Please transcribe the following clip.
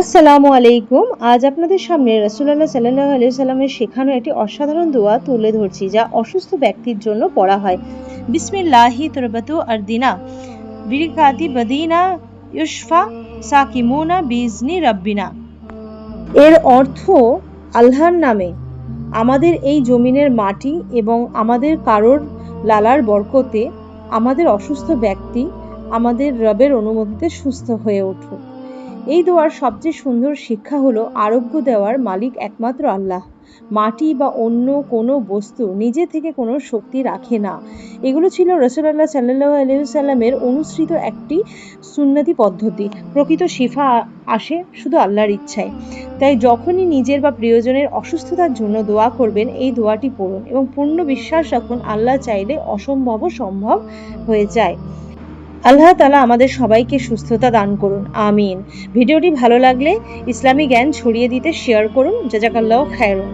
আসসালামু আলাইকুম। আজ আপনাদের সামনে রাসূলুল্লাহ সাল্লাল্লাহু আলাইহি সাল্লামের শেখানো একটি অসাধারণ দোয়া তুলে ধরছি, যা অসুস্থ ব্যক্তির জন্য পড়া হয়। বিসমিল্লাহি তুরবাতু আরদিনা বিরিকাতি বাদিনা ইউশফা সাকিমুনা বিইজনি রাব্বিনা। এর অর্থ, আল্লাহর নামে আমাদের এই জমিনের মাটি এবং আমাদের কারোর লালার বরকতে আমাদের অসুস্থ ব্যক্তি আমাদের রবের অনুমতিতে সুস্থ হয়ে উঠুক। এই দোয়ার সবচেয়ে সুন্দর শিক্ষা হলো, আরোগ্য দেওয়ার মালিক একমাত্র আল্লাহ। মাটি বা অন্য কোনো বস্তু নিজে থেকে কোনো শক্তি রাখে না। এগুলো ছিল রাসূলুল্লাহ সাল্লাল্লাহু আলাইহি সাল্লামের অনুসৃত একটি সুন্নতি পদ্ধতি। প্রকৃত শিফা আসে শুধু আল্লাহর ইচ্ছায়। তাই যখনই নিজের বা প্রিয়জনের অসুস্থতার জন্য দোয়া করবেন, এই দোয়াটি পড়ুন এবং পূর্ণ বিশ্বাস রাখুন, আল্লাহ চাইলে অসম্ভবও সম্ভব হয়ে যায়। আল্লাহ তাআলা আমাদের সবাইকে সুস্থতা দান করুন, আমিন। ভিডিওটি ভালো লাগলে ইসলামী জ্ঞান ছড়িয়ে দিতে শেয়ার করুন। জাযাকাল্লাহু খায়রান।